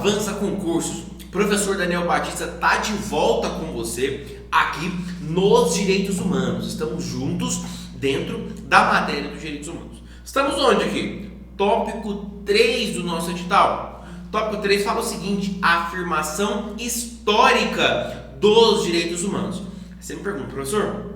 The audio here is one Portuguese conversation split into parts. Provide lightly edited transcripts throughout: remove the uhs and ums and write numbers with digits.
Avança Concursos. Professor Daniel Batista está de volta com você aqui nos Direitos Humanos. Estamos juntos dentro da matéria dos Direitos Humanos. Estamos onde aqui? Tópico 3 do nosso edital. Tópico 3 fala o seguinte: afirmação histórica dos direitos humanos. Você me pergunta, professor,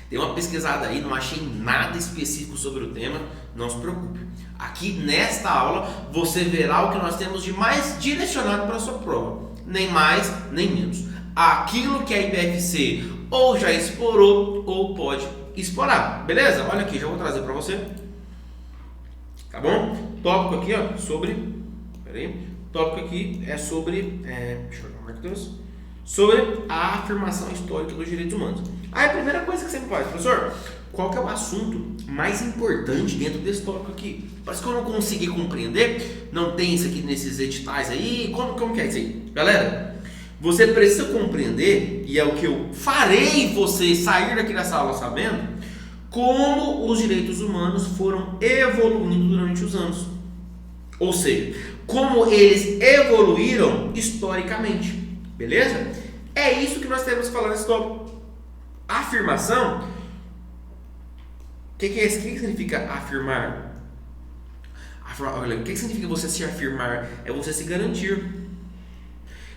dei uma pesquisada aí, não achei nada específico sobre o tema. Não se preocupe. Aqui nesta aula você verá o que nós temos de mais direcionado para a sua prova. Nem mais, nem menos. Aquilo que a IBFC ou já explorou ou pode explorar. Beleza? Olha aqui, já vou trazer para você. Tá bom? Tópico aqui, ó, sobre... Peraí. Tópico aqui é sobre... deixa eu ver como é que Deus... Sobre a afirmação histórica dos direitos humanos. Aí a primeira coisa que você me faz, professor, qual que é o assunto mais importante dentro desse tópico aqui? Parece que eu não consegui compreender, não tem isso aqui nesses editais aí, como que é isso aí? Galera, você precisa compreender, e é o que eu farei você sair daqui dessa aula sabendo, como os direitos humanos foram evoluindo durante os anos. Ou seja, como eles evoluíram historicamente. Beleza? É isso que nós temos que falar nesse tópico. Afirmação. O que é isso? O que significa afirmar? Olha, o que significa você se afirmar? É você se garantir.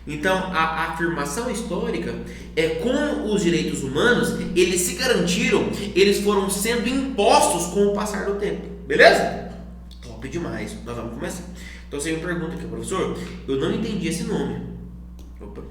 Então, a afirmação histórica é como os direitos humanos, eles se garantiram, eles foram sendo impostos com o passar do tempo. Beleza? Top demais. Nós vamos começar. Então, você me pergunta aqui, professor, eu não entendi esse nome. Opa.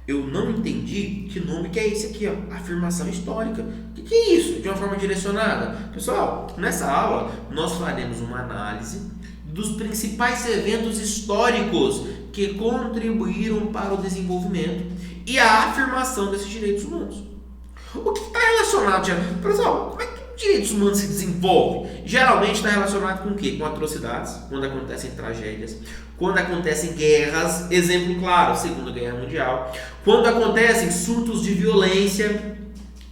Eu não entendi que nome que é esse aqui, ó, afirmação histórica. O que é isso? De uma forma direcionada. Pessoal, nessa aula nós faremos uma análise dos principais eventos históricos que contribuíram para o desenvolvimento e a afirmação desses direitos humanos. O que está relacionado, pessoal, como é que direitos humanos se desenvolve? Geralmente está relacionado com o quê? Com atrocidades, quando acontecem tragédias, quando acontecem guerras, exemplo claro, Segunda Guerra Mundial, quando acontecem surtos de violência,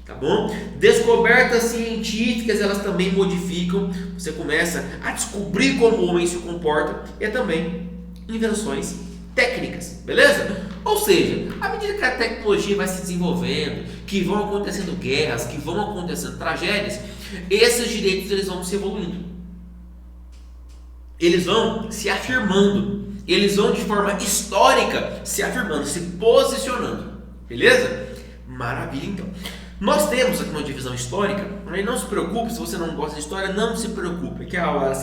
tá bom? Descobertas científicas, elas também modificam, você começa a descobrir como o homem se comporta, e também invenções técnicas, beleza? Ou seja, à medida que a tecnologia vai se desenvolvendo, que vão acontecendo guerras, que vão acontecendo tragédias, esses direitos eles vão se evoluindo. Eles vão se afirmando. Eles vão de forma histórica se afirmando, se posicionando. Beleza? Maravilha, então. Nós temos aqui uma divisão histórica. Mas não se preocupe, se você não gosta de história, não se preocupe, que a aula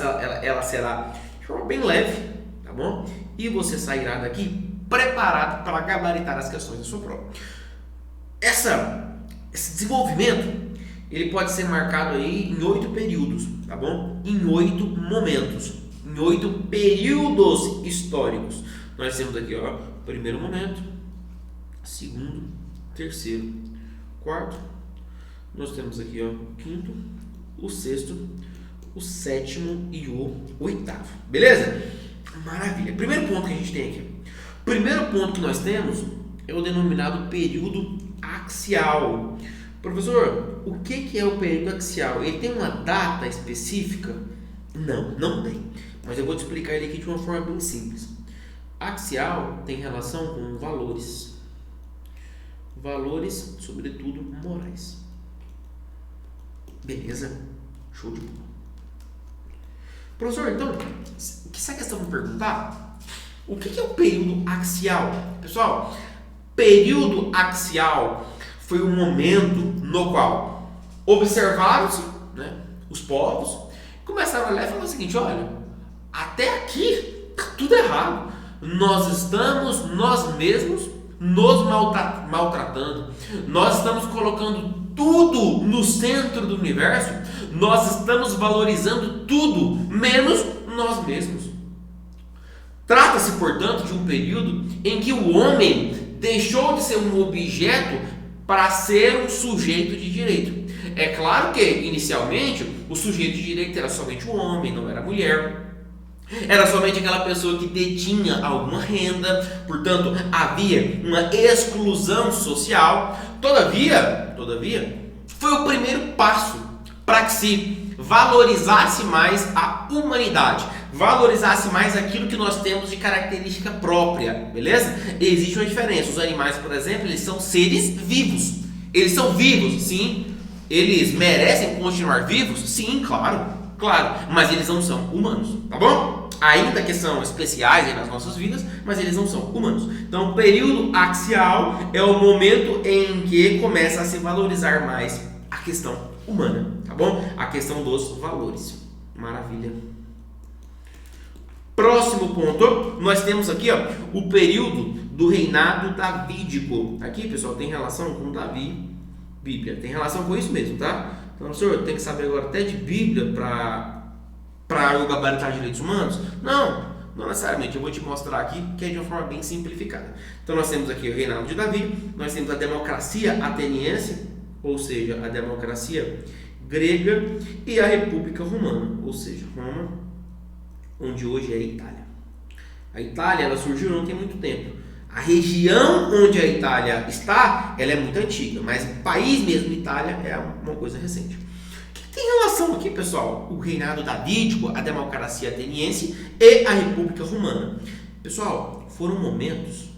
ela será de forma bem leve, tá bom? E você sairá daqui preparado para gabaritar as questões da sua prova. Esse desenvolvimento, ele pode ser marcado aí em 8 períodos, tá bom? Em 8 momentos, em 8 períodos históricos. Nós temos aqui, ó, primeiro momento, segundo, terceiro, quarto. Nós temos aqui, ó, quinto, o sexto, o sétimo e o oitavo. Beleza? Maravilha. Primeiro ponto que a gente tem aqui. Primeiro ponto que nós temos é o denominado período axial. Professor, o que é o período axial? Ele tem uma data específica? Não tem. Mas eu vou te explicar ele aqui de uma forma bem simples. Axial tem relação com valores. Valores, sobretudo, morais. Beleza? Show de bola. Professor, então, o que essa questão me perguntar? O que é o período axial? Pessoal, período axial foi um momento no qual observaram-se, né, os povos, começaram a olhar e falaram o seguinte: olha, até aqui está tudo errado. Nós estamos, nós mesmos, nos maltratando. Nós estamos colocando tudo no centro do universo. Nós estamos valorizando tudo, menos nós mesmos. Trata-se, portanto, de um período em que o homem deixou de ser um objeto para ser um sujeito de direito. É claro que, inicialmente, o sujeito de direito era somente o homem, não era a mulher. Era somente aquela pessoa que detinha alguma renda, portanto, havia uma exclusão social. Todavia, foi o primeiro passo para que se valorizasse mais a humanidade, valorizasse mais aquilo que nós temos de característica própria, beleza? Existe uma diferença. Os animais, por exemplo, eles são seres vivos. Eles são vivos, sim. Eles merecem continuar vivos? Sim, claro, claro. Mas eles não são humanos, tá bom? Ainda que são especiais aí nas nossas vidas, mas eles não são humanos. Então, o período axial é o momento em que começa a se valorizar mais a questão humana, tá bom? A questão dos valores. Maravilha. Próximo ponto, nós temos aqui o período do reinado davídico. Aqui, pessoal, tem relação com Davi, Bíblia. Tem relação com isso mesmo, tá? Então, o senhor tem que saber agora até de Bíblia para eu gabaritar direitos humanos? Não necessariamente. Eu vou te mostrar aqui que é de uma forma bem simplificada. Então, nós temos aqui o reinado de Davi, nós temos a democracia ateniense, ou seja, a democracia grega, e a República Romana, ou seja, Roma, onde hoje é a Itália. A Itália, ela surgiu não tem muito tempo. A região onde a Itália está, ela é muito antiga, mas o país mesmo, Itália, é uma coisa recente. O que tem relação aqui, pessoal? O reinado davídico, a democracia ateniense e a República Romana. Pessoal, foram momentos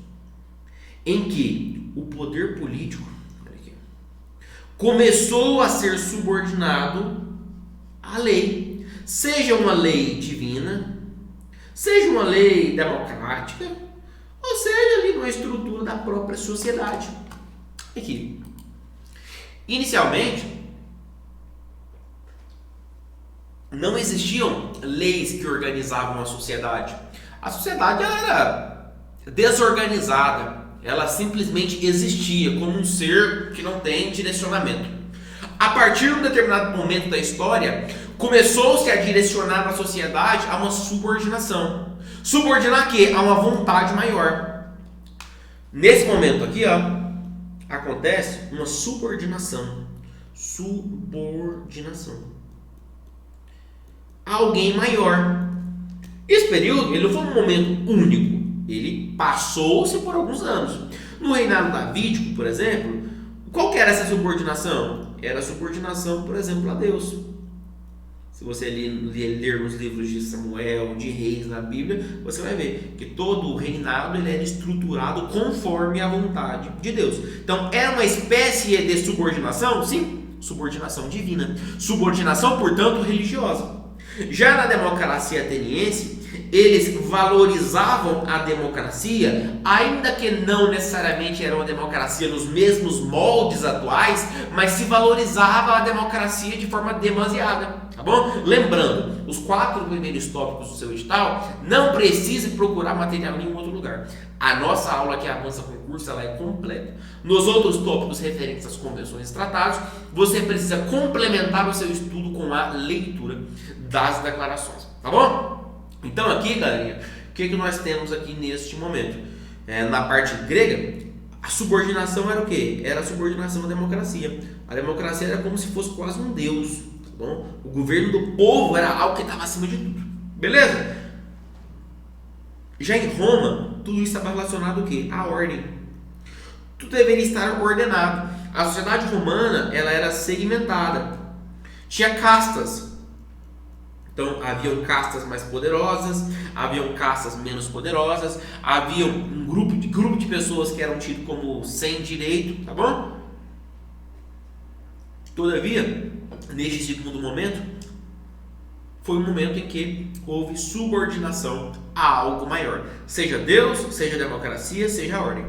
em que o poder político começou a ser subordinado à lei. Seja uma lei divina, seja uma lei democrática, ou seja ali uma estrutura da própria sociedade. Aqui. Inicialmente, não existiam leis que organizavam a sociedade. A sociedade era desorganizada. Ela simplesmente existia como um ser que não tem direcionamento. A partir de um determinado momento da história, começou-se a direcionar a sociedade a uma subordinação. Subordinar quê? A uma vontade maior. Nesse momento aqui, acontece uma subordinação. Subordinação. Alguém maior. Esse período, ele não foi um momento único. Ele passou-se por alguns anos. No reinado davídico, por exemplo, qual que era essa subordinação? Era a subordinação, por exemplo, a Deus. Se você ler os livros de Samuel, de Reis na Bíblia, você vai ver que todo o reinado ele era estruturado conforme a vontade de Deus. Então, era uma espécie de subordinação? Sim, subordinação divina. Subordinação, portanto, religiosa. Já na democracia ateniense, eles valorizavam a democracia, ainda que não necessariamente era uma democracia nos mesmos moldes atuais, mas se valorizava a democracia de forma demasiada, tá bom? Lembrando, os 4 primeiros tópicos do seu edital, não precise procurar material em nenhum outro lugar. A nossa aula que avança concurso, ela é completa. Nos outros tópicos referentes às convenções e tratados, você precisa complementar o seu estudo com a leitura das declarações, tá bom? Então aqui, galerinha, o que nós temos aqui neste momento? Na parte grega, a subordinação era o quê? Era a subordinação à democracia. A democracia era como se fosse quase um deus, tá bom? O governo do povo era algo que estava acima de tudo, beleza? Já em Roma, tudo isso estava relacionado ao quê? À ordem. Tudo deveria estar ordenado. A sociedade romana, ela era segmentada. Tinha castas. Então, haviam castas mais poderosas, haviam castas menos poderosas, havia um grupo de pessoas que eram tidos como sem direito, tá bom? Todavia, neste segundo momento, foi um momento em que houve subordinação a algo maior. Seja Deus, seja democracia, seja a ordem.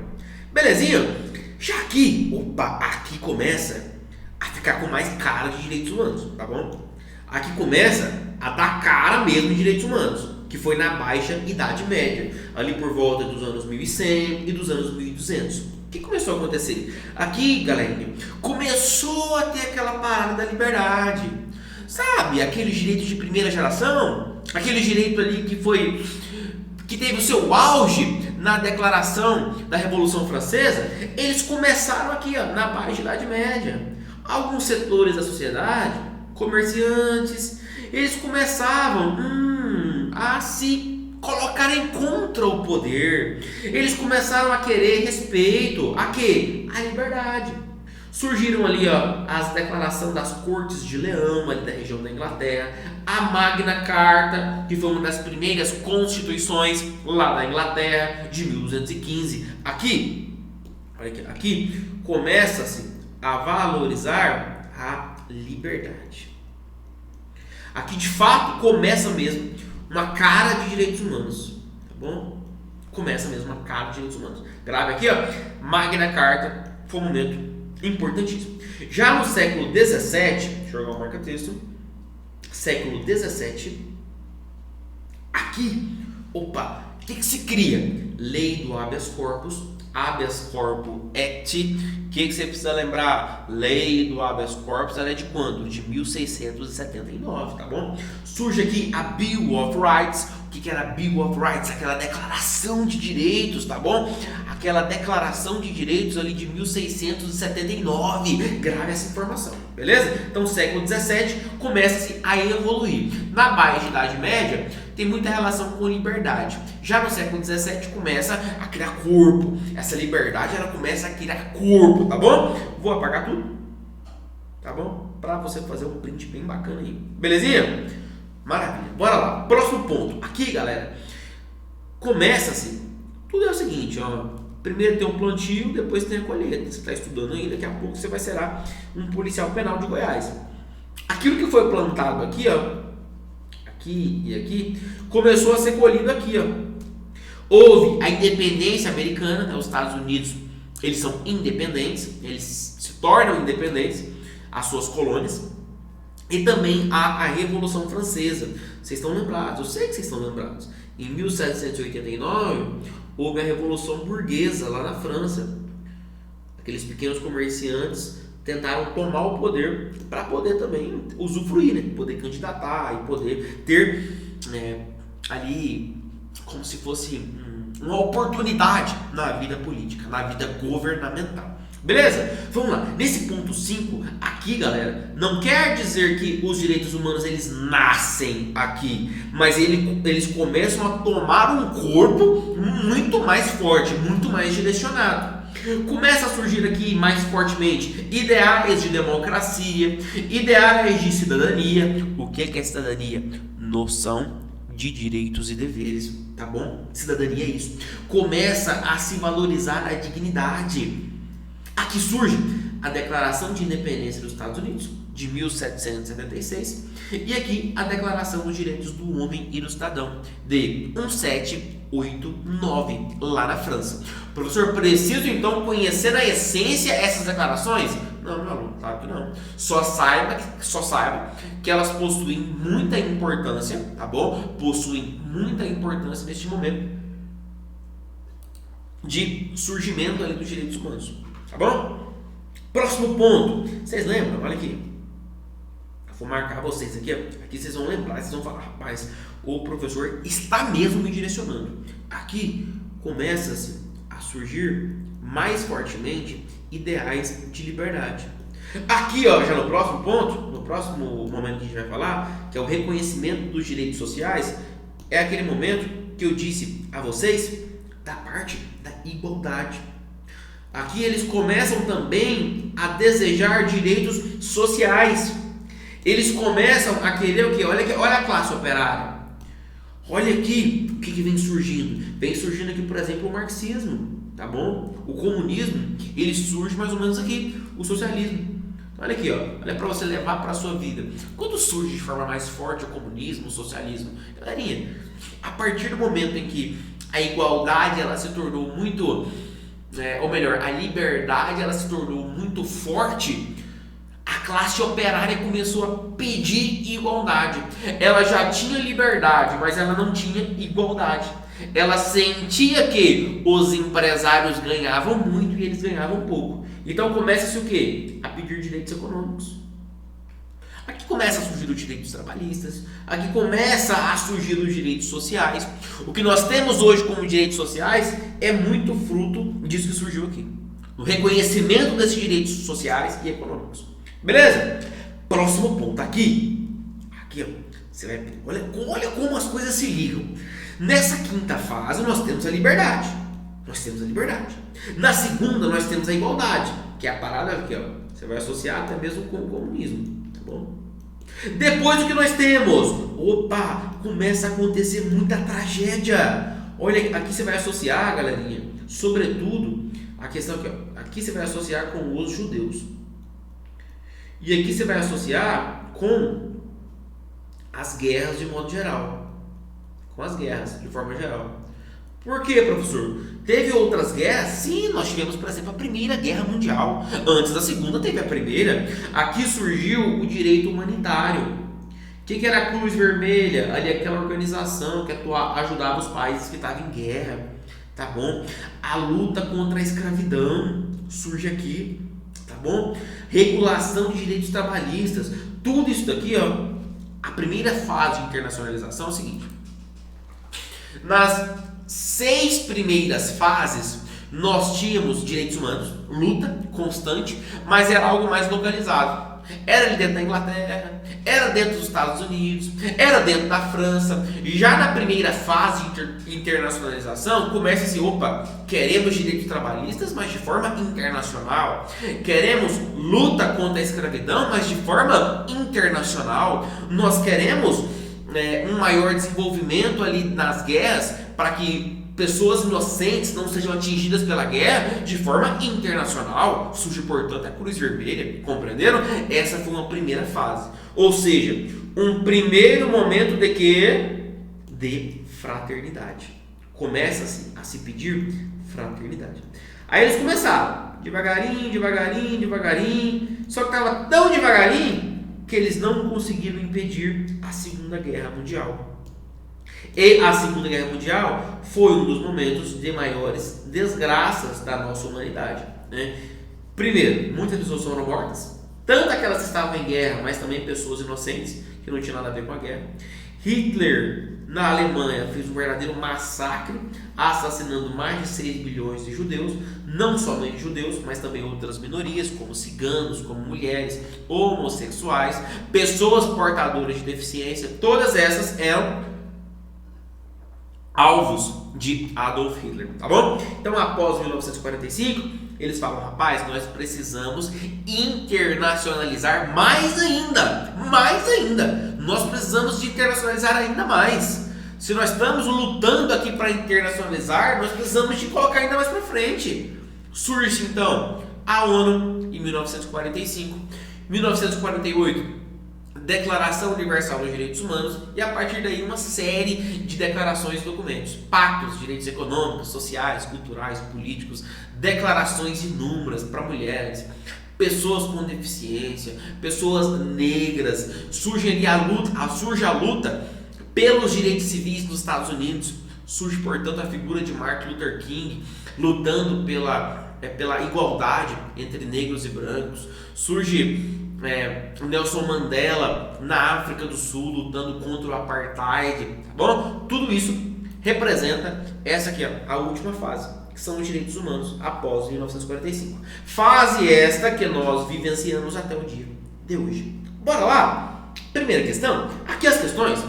Belezinha? Já aqui começa a ficar com mais cara de direitos humanos, tá bom? Aqui começa a dar cara mesmo de direitos humanos, que foi na Baixa Idade Média, ali por volta dos anos 1100 e dos anos 1200. O que começou a acontecer? Aqui, galerinha, começou a ter aquela parada da liberdade. Sabe, aqueles direitos de primeira geração, aquele direito ali que teve o seu auge na declaração da Revolução Francesa, eles começaram aqui, na Baixa Idade Média. Alguns setores da sociedade, comerciantes, eles começavam a se colocarem contra o poder. Eles começaram a querer respeito. A quê? A liberdade. Surgiram ali, ó, as declarações das Cortes de Leão, ali da região da Inglaterra, a Magna Carta, que foi uma das primeiras constituições lá da Inglaterra, de 1215. Aqui, olha aqui começa-se a valorizar a liberdade. Aqui, de fato, começa mesmo uma cara de direitos humanos, tá bom? Começa mesmo uma cara de direitos humanos. Grave aqui, ó, Magna Carta, foi um momento importantíssimo. Já no século XVII, deixa eu jogar o marca-texto, século XVII, aqui, opa, o que se cria? Lei do habeas corpus, Habeas Corpus Act. O que você precisa lembrar? Lei do habeas corpus, ela é de quando? De 1679, tá bom? Surge aqui a Bill of Rights. O que era a Bill of Rights? Aquela declaração de direitos, tá bom? Aquela declaração de direitos ali de 1679. Grave essa informação, beleza? Então, século XVII começa-se a evoluir. Na Baixa Idade Média, tem muita relação com liberdade. Já no século XVII começa a criar corpo. Essa liberdade, ela começa a criar corpo, tá bom? Vou apagar tudo, tá bom? Pra você fazer um print bem bacana aí. Belezinha? Maravilha. Bora lá. Próximo ponto. Aqui, galera, começa-se. Tudo é o seguinte, ó. Primeiro tem um plantio, depois tem a colheita. Você está estudando aí, daqui a pouco você vai ser um policial penal de Goiás. Aquilo que foi plantado aqui, ó, aqui e aqui, começou a ser colhido aqui, ó. Houve a independência americana, né? Os Estados Unidos, eles são independentes, eles se tornam independentes, as suas colônias. E também a Revolução Francesa. Vocês estão lembrados? Eu sei que vocês estão lembrados. Em 1789, houve a Revolução Burguesa lá na França. Aqueles pequenos comerciantes tentaram tomar o poder para poder também usufruir, né? Poder candidatar e poder ter ali como se fosse uma oportunidade na vida política, na vida governamental. Beleza? Vamos lá. Nesse ponto 5, aqui, galera, não quer dizer que os direitos humanos eles nascem aqui, mas eles começam a tomar um corpo muito mais forte, muito mais direcionado. Começa a surgir aqui mais fortemente ideais de democracia, ideais de cidadania. O que é cidadania? Noção de direitos e deveres, tá bom? Cidadania é isso. Começa a se valorizar a dignidade. Aqui surge a Declaração de Independência dos Estados Unidos, de 1776, e aqui a Declaração dos Direitos do Homem e do Cidadão, de 1789, lá na França. Professor, preciso então conhecer na essência essas declarações? Não, meu aluno, claro que não. Só saiba que elas possuem muita importância, tá bom? Possuem muita importância neste momento de surgimento ali dos direitos humanos. Tá bom? Próximo ponto. Vocês lembram? Olha aqui. Eu vou marcar vocês aqui. Aqui vocês vão lembrar. Vocês vão falar, rapaz, o professor está mesmo me direcionando. Aqui começa-se a surgir mais fortemente ideais de liberdade. Aqui, ó, já no próximo ponto, no próximo momento que a gente vai falar, que é o reconhecimento dos direitos sociais, é aquele momento que eu disse a vocês da parte da igualdade. Aqui eles começam também a desejar direitos sociais. Eles começam a querer o quê? Olha a classe operária. Olha aqui o que vem surgindo. Vem surgindo aqui, por exemplo, o marxismo, tá bom? O comunismo, ele surge mais ou menos aqui, o socialismo. Olha aqui, ó. Olha para você levar para a sua vida. Quando surge de forma mais forte o comunismo, o socialismo? Galerinha, a partir do momento em que a igualdade ela se tornou muito... ou melhor, a liberdade ela se tornou muito forte, a classe operária começou a pedir igualdade. Ela já tinha liberdade, mas ela não tinha igualdade. Ela sentia que os empresários ganhavam muito e eles ganhavam pouco. Então começa-se o quê? A pedir direitos econômicos. Aqui começa a surgir os direitos trabalhistas, aqui começa a surgir os direitos sociais. O que nós temos hoje como direitos sociais é muito fruto disso que surgiu aqui. O reconhecimento desses direitos sociais e econômicos. Beleza? Próximo ponto, aqui ó, você vai, olha como as coisas se ligam. Nessa quinta fase nós temos a liberdade. Na segunda nós temos a igualdade, que é a parada aqui, ó. Você vai associar até mesmo com o comunismo, tá bom? Depois o que nós temos? Opa, começa a acontecer muita tragédia. Olha, aqui você vai associar, galerinha, sobretudo, a questão aqui, ó. Aqui você vai associar com os judeus. E aqui você vai associar com as guerras de modo geral. Com as guerras, de forma geral. Por quê, professor? Teve outras guerras? Sim, nós tivemos, por exemplo, a Primeira Guerra Mundial. Antes da Segunda teve a Primeira. Aqui surgiu o direito humanitário. O que era a Cruz Vermelha? Ali aquela organização que ajudava os países que estavam em guerra. Tá bom? A luta contra a escravidão surge aqui. Tá bom? Regulação de direitos trabalhistas. Tudo isso daqui, ó. A primeira fase de internacionalização é o seguinte. Nas 6 primeiras fases, nós tínhamos direitos humanos, luta constante, mas era algo mais localizado. Era ali dentro da Inglaterra, era dentro dos Estados Unidos, era dentro da França. E já na primeira fase de internacionalização, começa assim, opa, queremos direitos trabalhistas, mas de forma internacional. Queremos luta contra a escravidão, mas de forma internacional. Nós queremos um maior desenvolvimento ali nas guerras, para que pessoas inocentes não sejam atingidas pela guerra de forma internacional. Surge, portanto, a Cruz Vermelha. Compreenderam? Essa foi uma primeira fase. Ou seja, um primeiro momento de quê? De fraternidade. Começa-se a se pedir fraternidade. Aí eles começaram, devagarinho, devagarinho, devagarinho. Só que estava tão devagarinho que eles não conseguiram impedir a Segunda Guerra Mundial. E a Segunda Guerra Mundial foi um dos momentos de maiores desgraças da nossa humanidade, né? Primeiro, muitas pessoas foram mortas, tanto aquelas que estavam em guerra, mas também pessoas inocentes, que não tinham nada a ver com a guerra. Hitler, na Alemanha, fez um verdadeiro massacre, assassinando mais de 6 bilhões de judeus, não somente judeus, mas também outras minorias, como ciganos, como mulheres, homossexuais, pessoas portadoras de deficiência. Todas essas eram alvos de Adolf Hitler, tá bom? Então, após 1945, eles falam, rapaz, nós precisamos internacionalizar mais ainda, nós precisamos de internacionalizar ainda mais. Se nós estamos lutando aqui para internacionalizar, nós precisamos de colocar ainda mais para frente. Surge, então, a ONU em 1945, 1948, Declaração Universal dos Direitos Humanos, e a partir daí uma série de declarações e documentos, pactos de direitos econômicos, sociais, culturais, políticos, declarações inúmeras para mulheres, pessoas com deficiência, pessoas negras. Surge ali surge a luta pelos direitos civis nos Estados Unidos. Surge, portanto, a figura de Martin Luther King lutando pela igualdade entre negros e brancos. Surge Nelson Mandela na África do Sul lutando contra o apartheid, tá bom? Tudo isso representa essa aqui, ó, a última fase, que são os direitos humanos após 1945. Fase esta que nós vivenciamos até o dia de hoje. Bora lá? Primeira questão. Aqui as questões.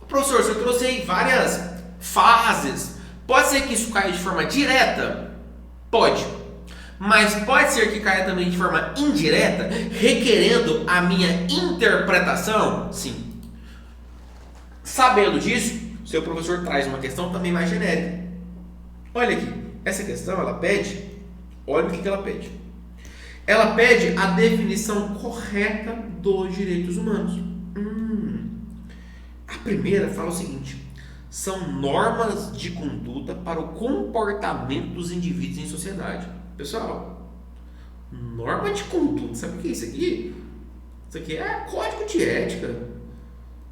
Professor, você trouxe aí várias fases. Pode ser que isso caia de forma direta? Pode. Mas pode ser que caia também de forma indireta, requerendo a minha interpretação? Sim. Sabendo disso, seu professor traz uma questão também mais genérica. Olha aqui, essa questão ela pede, olha o que ela pede. Ela pede a definição correta dos direitos humanos. A primeira fala o seguinte: são normas de conduta para o comportamento dos indivíduos em sociedade. Pessoal, norma de conduta, sabe o que é isso aqui? Isso aqui é código de ética.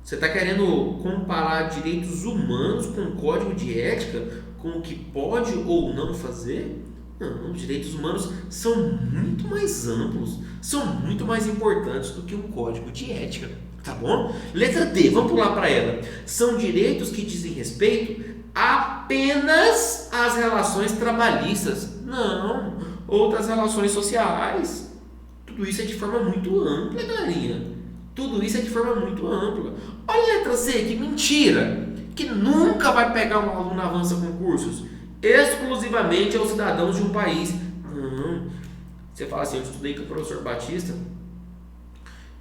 Você está querendo comparar direitos humanos com código de ética, com o que pode ou não fazer? Não, os direitos humanos são muito mais amplos, são muito mais importantes do que um código de ética, tá bom? Letra D, vamos pular para ela. São direitos que dizem respeito apenas às relações trabalhistas. Não, outras relações sociais. Tudo isso é de forma muito ampla, galerinha. Tudo isso é de forma muito ampla. Olha a letra C, que mentira. Que nunca vai pegar um aluno avança concursos exclusivamente aos cidadãos de um país. Não. Você fala assim, eu estudei com o professor Batista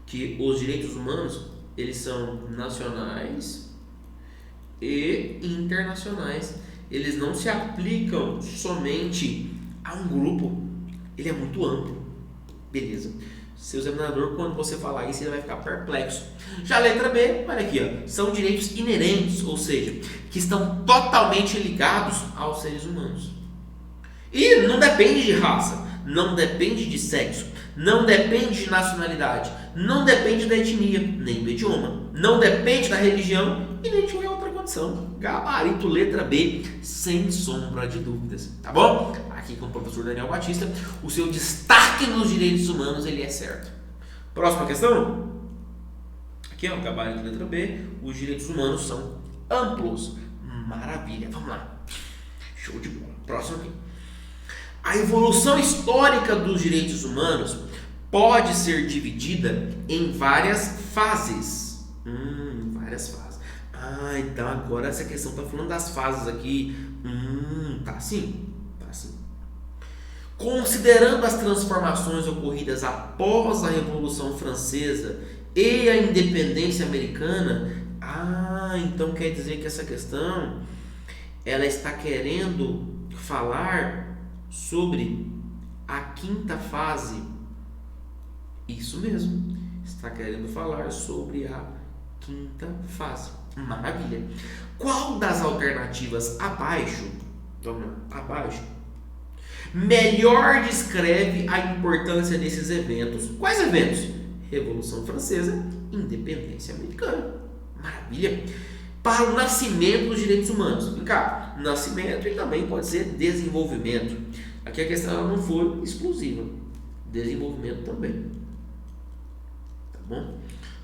que os direitos humanos, eles são nacionais e internacionais. Eles não se aplicam somente a um grupo. Ele é muito amplo. Beleza. Seu examinador, quando você falar isso, ele vai ficar perplexo. Já a letra B, olha aqui, ó, são direitos inerentes, ou seja, que estão totalmente ligados aos seres humanos. E não depende de raça, não depende de sexo, não depende de nacionalidade, não depende da etnia, nem do idioma, não depende da religião e nem de qualquer outra condição. Gabarito letra B, sem sombra de dúvidas, tá bom? Aqui com o professor Daniel Batista, o seu destaque nos direitos humanos, ele é certo. Próxima questão. Aqui é o gabarito letra B, os direitos humanos são amplos. Maravilha, vamos lá. Show de bola. Próximo aqui. A evolução histórica dos direitos humanos pode ser dividida em várias fases. Várias fases. Então agora essa questão está falando das fases aqui. Tá sim. Considerando as transformações ocorridas após a Revolução Francesa e a independência americana, então quer dizer que essa questão ela está querendo falar sobre a quinta fase. Isso mesmo, está querendo falar sobre a quinta fase. Maravilha. Qual das alternativas abaixo, vamos lá, abaixo, melhor descreve a importância desses eventos? Quais eventos? Revolução Francesa, independência americana. Maravilha. Para o nascimento dos direitos humanos. Vem cá, nascimento e também pode ser desenvolvimento. Aqui a questão ela não foi exclusiva. Desenvolvimento também. Tá bom?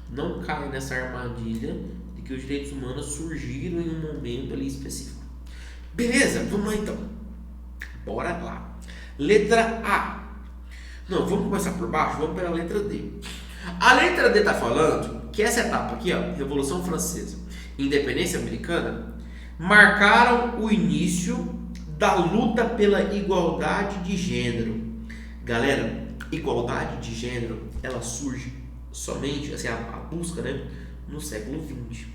Não cai nessa armadilha de que os direitos humanos surgiram em um momento ali específico. Beleza, vamos lá então. Bora lá. Letra A. Não, vamos começar por baixo, vamos para a letra D. A letra D está falando que essa etapa aqui, ó, Revolução Francesa, Independência Americana, marcaram o início da luta pela igualdade de gênero. Galera, igualdade de gênero, ela surge somente, assim, a busca, né, no século XX,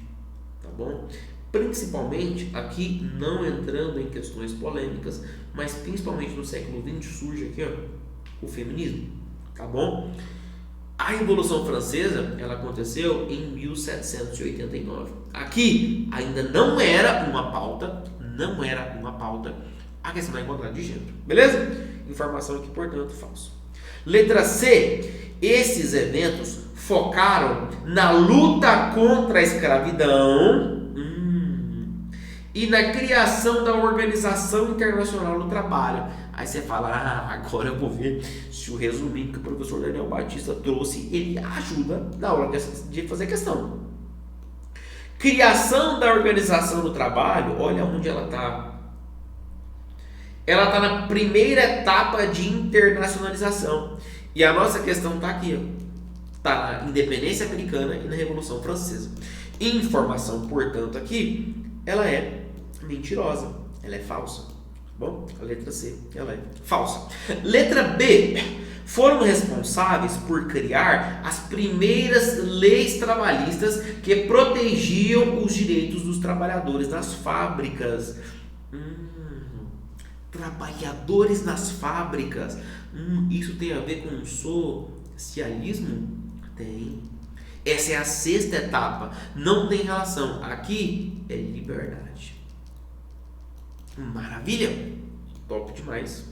tá bom? Principalmente aqui, não entrando em questões polêmicas, mas principalmente no século XX surge aqui, ó, o feminismo, tá bom? A Revolução Francesa, ela aconteceu em 1789. Aqui ainda não era uma pauta a questão da igualdade de gênero, beleza? Informação aqui, portanto, falso. Letra C, esses eventos focaram na luta contra a escravidão e na criação da Organização Internacional do Trabalho. Aí você fala, agora eu vou ver se o resuminho que o professor Daniel Batista trouxe, ele ajuda na hora de fazer a questão. Criação da Organização do Trabalho, olha onde ela está. Ela está na primeira etapa de internacionalização. E a nossa questão está aqui, está na Independência Americana e na Revolução Francesa. Informação, portanto, aqui, ela é mentirosa, ela é falsa. Bom, a letra C, ela é falsa. Letra B, foram responsáveis por criar as primeiras leis trabalhistas que protegiam os direitos dos trabalhadores nas fábricas. Trabalhadores nas fábricas. Isso tem a ver com socialismo? Tem. Essa é a sexta etapa. Não tem relação. Aqui é liberdade. Maravilha. Top demais.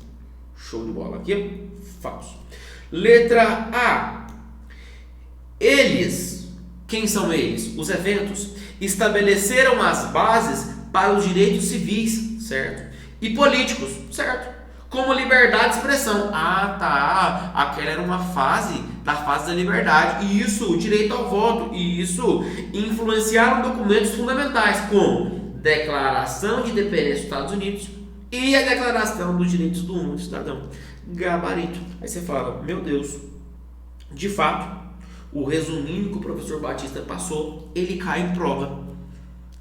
Show de bola. Aqui, falso. Letra A. Eles, quem são eles? Os eventos estabeleceram as bases para os direitos civis, certo? E políticos, certo? Como liberdade de expressão. Tá. Aquela era uma fase da liberdade. E isso, o direito ao voto. E isso influenciaram documentos fundamentais, como Declaração de Independência dos Estados Unidos e a Declaração dos Direitos do Homem e do Cidadão. Gabarito. Aí você fala, meu Deus, de fato, o resuminho que o professor Batista passou, ele cai em prova.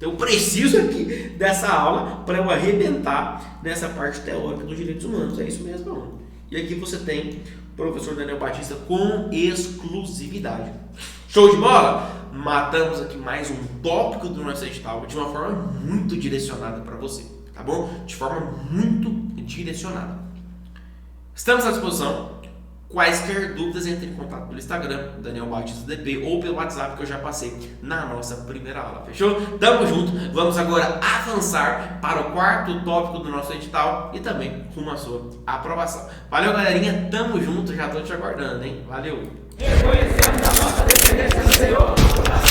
Eu preciso aqui dessa aula para eu arrebentar nessa parte teórica dos direitos humanos. É isso mesmo, não. E aqui você tem o professor Daniel Batista com exclusividade. Show de bola? Matamos aqui mais um tópico do nosso edital de uma forma muito direcionada para você, tá bom? De forma muito direcionada. Estamos à disposição. Quaisquer dúvidas, entre em contato pelo Instagram, Daniel Batista DP, ou pelo WhatsApp que eu já passei na nossa primeira aula, fechou? Tamo junto, vamos agora avançar para o quarto tópico do nosso edital e também rumo à sua aprovação. Valeu, galerinha, tamo junto, já tô te aguardando, hein? Valeu! Reconhecemos a nossa dependência do Senhor.